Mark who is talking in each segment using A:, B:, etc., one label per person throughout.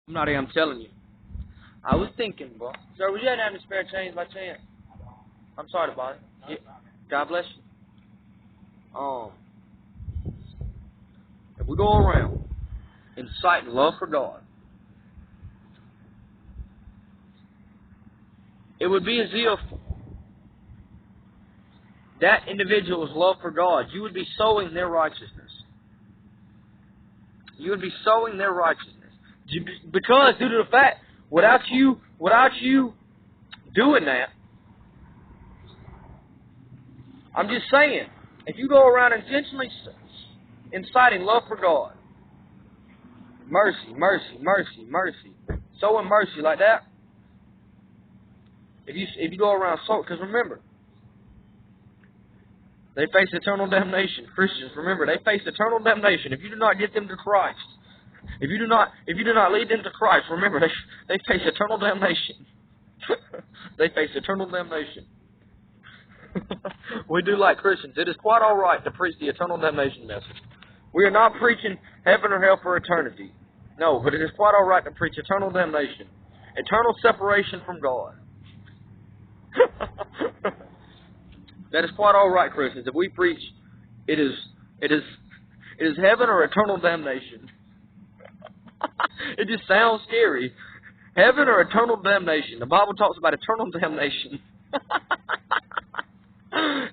A: I'm not I'm telling you. I was thinking, bro. Sir, would you have any spare change by chance? I'm sorry about it. Yeah. God bless you. If we go around inciting love for God, it would be as if that individual's love for God, you would be sowing their righteousness. You would be sowing their righteousness. Because due to the fact, without you doing that, I'm just saying, if you go around intentionally inciting love for God, mercy, mercy, mercy, mercy, sowing mercy like that, if you go around because remember, they face eternal damnation. Christians, remember, they face eternal damnation if you do not get them to Christ. If you do not lead them to Christ, remember, they face eternal damnation. They face eternal damnation. We do like Christians. It is quite all right to preach the eternal damnation message. We are not preaching heaven or hell for eternity. No, but it is quite all right to preach eternal damnation. Eternal separation from God. That is quite all right, Christians. If we preach, it is heaven or eternal damnation. It just sounds scary. Heaven or eternal damnation. The Bible talks about eternal damnation.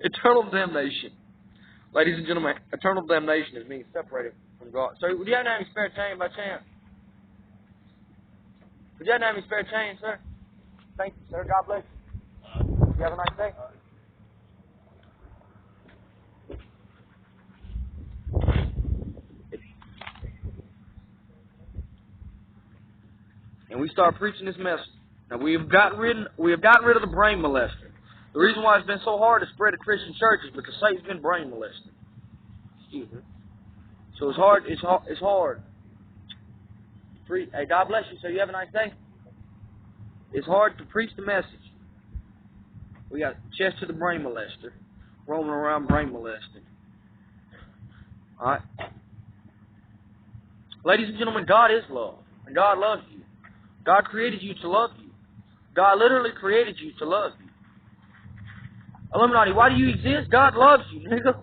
A: Eternal damnation. Ladies and gentlemen, eternal damnation is being separated from God. So, would you have any spare change by chance? Would you have any spare change, sir? Thank you, sir. God bless you. You have a nice day. And we start preaching this message. Now we have gotten rid of the brain molester. The reason why it's been so hard to spread a Christian church is because Satan's been brain molested. Excuse me. So it's hard. It's hard. Hey, God bless you. So you have a nice day. It's hard to preach the message. We got Chester the brain molester roaming around brain molested. All right. Ladies and gentlemen, God is love, and God loves you. God created you to love you. God literally created you to love you. Illuminati, why do you exist? God loves you, nigga.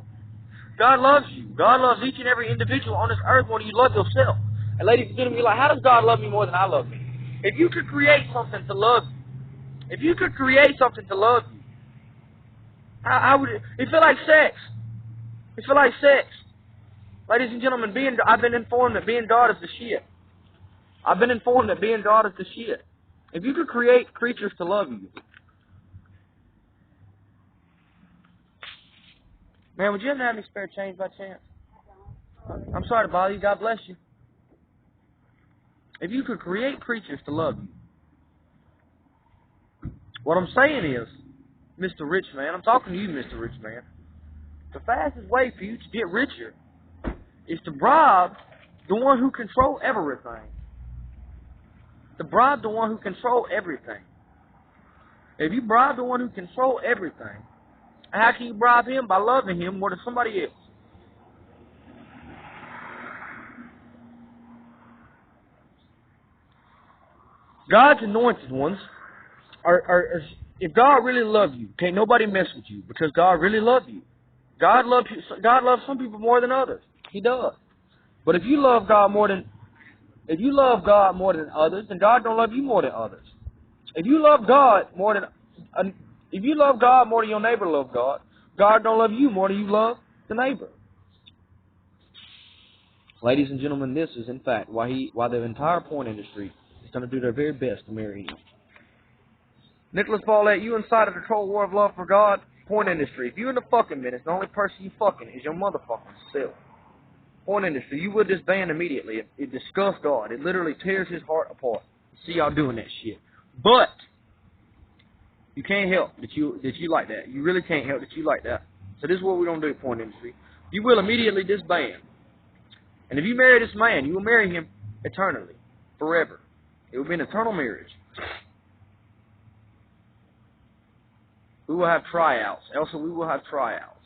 A: God loves you. God loves each and every individual on this earth more than you love yourself. And ladies and gentlemen, you're like, how does God love me more than I love me? If you could create something to love you, how would it? It feel like sex. It feel like sex. Ladies and gentlemen, I've been informed that being God is the shit. If you could create creatures to love you, man, would you ever have any spare change by chance? I'm sorry to bother you. God bless you. If you could create creatures to love you, what I'm saying is, Mr. Rich Man, I'm talking to you, Mr. Rich Man, the fastest way for you to get richer is to bribe the one who controls everything. To bribe the one who controls everything. If you bribe the one who controls everything, how can you bribe him? By loving him more than somebody else. God's anointed ones are if God really loved you, can't nobody mess with you because God really loved you. God loves some people more than others. He does. But if you love God more than others, then God don't love you more than others. If you love God more than your neighbor loves God, God don't love you more than you love the neighbor. Ladies and gentlemen, this is in fact why the entire porn industry is going to do their very best to marry him. Nicholas Paulette, you inside of the cold war of love for God, porn industry. If you in the fucking business, the only person you fucking is your motherfucking self. Porn industry, you would disband immediately. It disgusts God. It literally tears his heart apart. See y'all doing that shit. But you can't help that you like that. You really can't help that you like that. So this is what we're going to do, porn industry. You will immediately disband. And if you marry this man, you will marry him eternally, forever. It will be an eternal marriage. We will have tryouts. Elsa, we will have tryouts.